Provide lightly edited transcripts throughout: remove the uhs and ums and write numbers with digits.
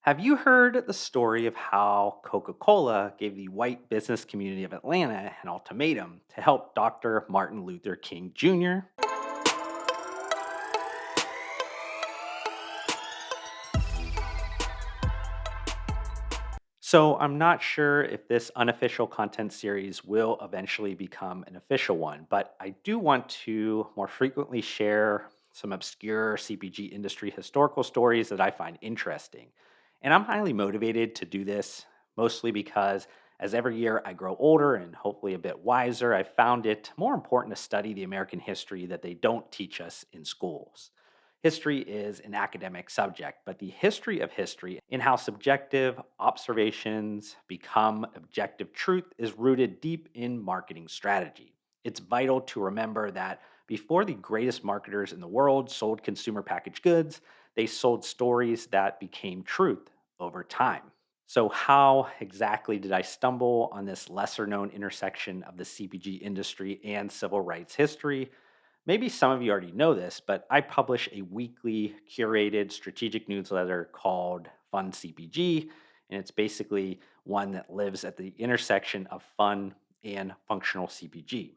Have you heard the story of how Coca-Cola gave the white business community of Atlanta an ultimatum to help Dr. Martin Luther King Jr.? So, I'm not sure if this unofficial content series will eventually become an official one, but I do want to more frequently share some obscure CPG industry historical stories that I find interesting. And I'm highly motivated to do this, mostly because as every year I grow older and hopefully a bit wiser, I found it more important to study the American history that they don't teach us in schools. History is an academic subject, but the history of history and how subjective observations become objective truth is rooted deep in marketing strategy. It's vital to remember that before the greatest marketers in the world sold consumer packaged goods, they sold stories that became truth over time. So, how exactly did I stumble on this lesser known intersection of the CPG industry and civil rights history? Maybe some of you already know this, but I publish a weekly curated strategic newsletter called Fun CPG. And it's basically one that lives at the intersection of fun and functional CPG.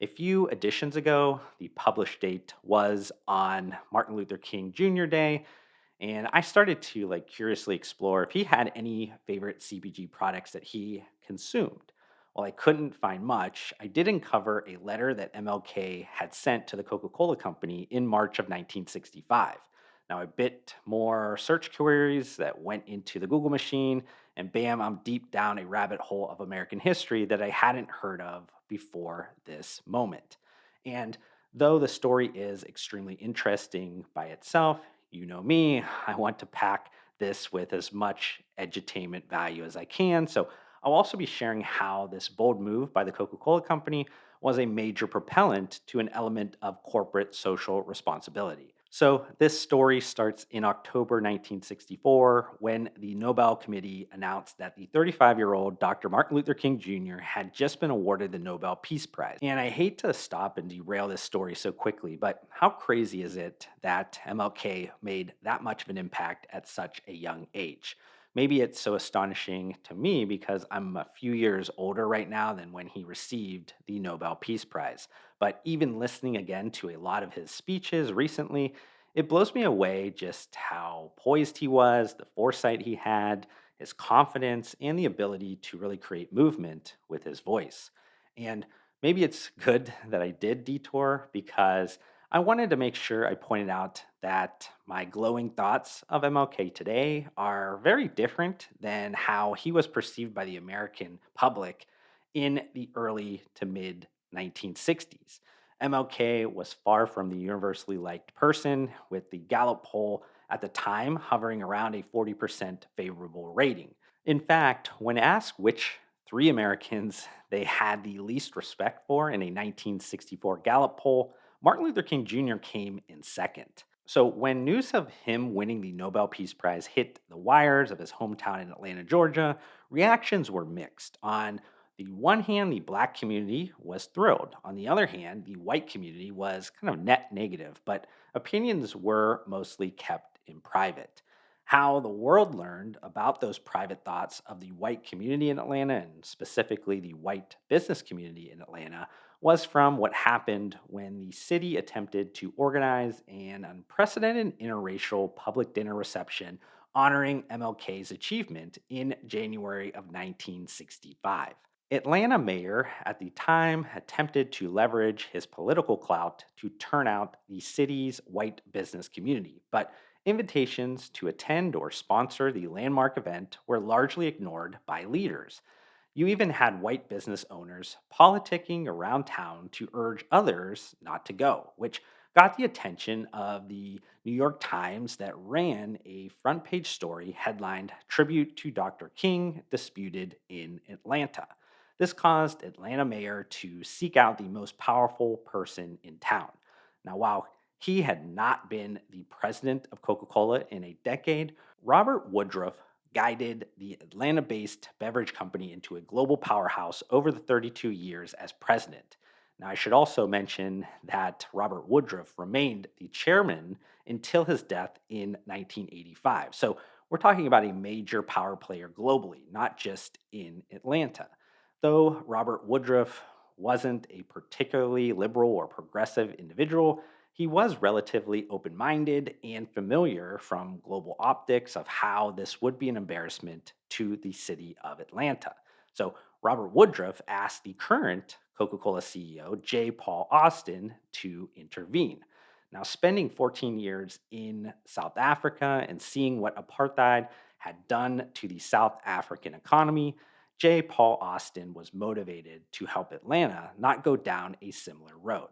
A few editions ago, the published date was on Martin Luther King Jr. Day, and I started to curiously explore if he had any favorite CPG products that he consumed. While I couldn't find much, I did uncover a letter that MLK had sent to the Coca-Cola company in March of 1965. Now, a bit more search queries that went into the Google machine, and bam, I'm deep down a rabbit hole of American history that I hadn't heard of before this moment. And though the story is extremely interesting by itself, you know me, I want to pack this with as much edutainment value as I can. So I'll also be sharing how this bold move by the Coca Cola Company was a major propellant to an element of corporate social responsibility. So, this story starts in October 1964 when the Nobel Committee announced that the 35-year-old Dr. Martin Luther King Jr. had just been awarded the Nobel Peace Prize. And I hate to stop and derail this story so quickly, but how crazy is it that MLK made that much of an impact at such a young age? Maybe it's so astonishing to me because I'm a few years older right now than when he received the Nobel Peace Prize. But even listening again to a lot of his speeches recently, it blows me away just how poised he was, the foresight he had, his confidence, and the ability to really create movement with his voice. And maybe it's good that I did detour because I wanted to make sure I pointed out that my glowing thoughts of MLK today are very different than how he was perceived by the American public in the early to mid 1960s. MLK was far from the universally liked person, with the Gallup poll at the time hovering around a 40% favorable rating. In fact, when asked which three Americans they had the least respect for in a 1964 Gallup poll, Martin Luther King Jr. came in second. So, when news of him winning the Nobel Peace Prize hit the wires of his hometown in Atlanta, Georgia, reactions were mixed. On the one hand, the black community was thrilled. On the other hand, the white community was kind of net negative, but opinions were mostly kept in private. How the world learned about those private thoughts of the white community in Atlanta, and specifically the white business community in Atlanta, was from what happened when the city attempted to organize an unprecedented interracial public dinner reception honoring MLK's achievement in January of 1965. Atlanta mayor at the time attempted to leverage his political clout to turn out the city's white business community, but invitations to attend or sponsor the landmark event were largely ignored by leaders. You even had white business owners politicking around town to urge others not to go, which got the attention of the New York Times that ran a front page story headlined Tribute to Dr. King Disputed in Atlanta. This caused Atlanta mayor to seek out the most powerful person in town. Now, while he had not been the president of Coca Cola in a decade, Robert Woodruff guided the Atlanta based beverage company into a global powerhouse over the 32 years as president. Now, I should also mention that Robert Woodruff remained the chairman until his death in 1985. So, We're talking about a major power player globally, not just in Atlanta. Though Robert Woodruff wasn't a particularly liberal or progressive individual, he was relatively open minded and familiar from global optics of how this would be an embarrassment to the city of Atlanta. So, Robert Woodruff asked the current Coca Cola CEO, J. Paul Austin, to intervene. Now, spending 14 years in South Africa and seeing what apartheid had done to the South African economy, J. Paul Austin was motivated to help Atlanta not go down a similar road.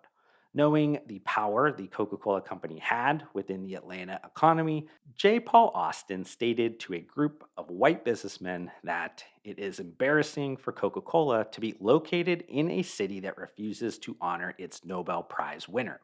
Knowing the power the Coca Cola Company had within the Atlanta economy, J. Paul Austin stated to a group of white businessmen that it is embarrassing for Coca Cola to be located in a city that refuses to honor its Nobel Prize winner.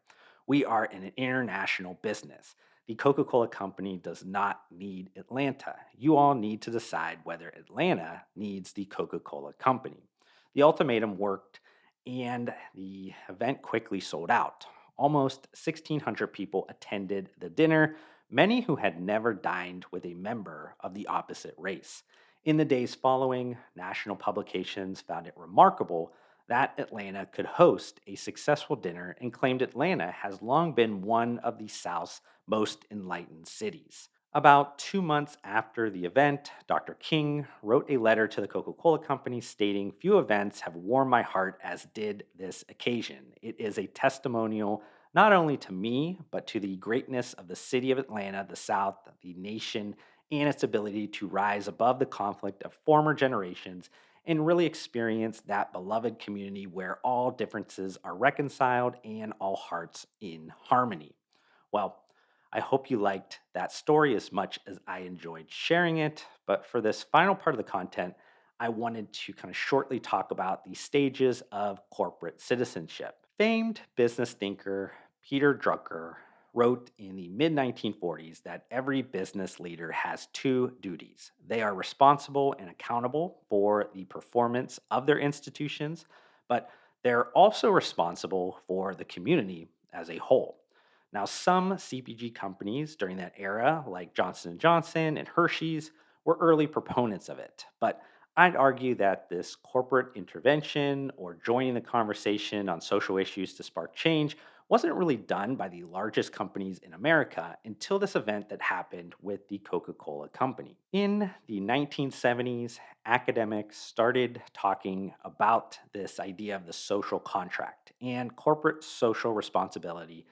We are an international business. The Coca Cola Company does not need Atlanta. You all need to decide whether Atlanta needs the Coca Cola Company. The ultimatum worked, and the event quickly sold out. Almost 1,600 people attended the dinner, many who had never dined with a member of the opposite race. In the days following, national publications found it remarkable that Atlanta could host a successful dinner and claimed Atlanta has long been one of the South's most enlightened cities. About 2 months after the event, Dr. King wrote a letter to the Coca Cola Company stating, "Few events have warmed my heart as did this occasion. It is a testimonial not only to me, but to the greatness of the city of Atlanta, the South, the nation, and its ability to rise above the conflict of former generations and really experience that beloved community where all differences are reconciled and all hearts in harmony." Well, I hope you liked that story as much as I enjoyed sharing it. But for this final part of the content, I wanted to kind of shortly talk about the stages of corporate citizenship. Famed business thinker Peter Drucker wrote in the mid 1940s that every business leader has two duties. They are responsible and accountable for the performance of their institutions, but they're also responsible for the community as a whole. Now, some CPG companies during that era, like Johnson& Johnson and Hershey's, were early proponents of it. But I'd argue that this corporate intervention or joining the conversation on social issues to spark change wasn't really done by the largest companies in America until this event that happened with the Coca Cola Company. In the 1970s, academics started talking about this idea of the social contract, and corporate social responsibility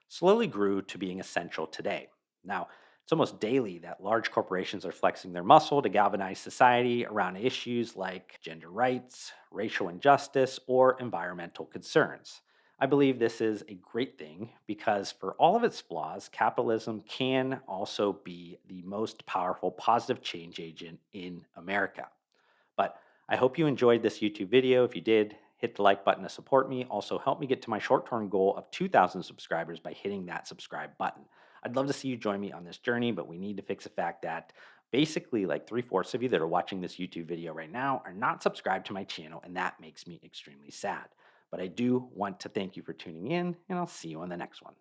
slowly grew to being essential today. Now, it's almost daily that large corporations are flexing their muscle to galvanize society around issues like gender rights, racial injustice, or environmental concerns. I believe this is a great thing because, for all of its flaws, capitalism can also be the most powerful positive change agent in America. But I hope you enjoyed this YouTube video. If you did, hit the like button to support me. Also, help me get to my short term goal of 2,000 subscribers by hitting that subscribe button. I'd love to see you join me on this journey, but we need to fix the fact that basically like three-fourths of you that are watching this YouTube video right now are not subscribed to my channel, and that makes me extremely sad. But I do want to thank you for tuning in, and I'll see you on the next one.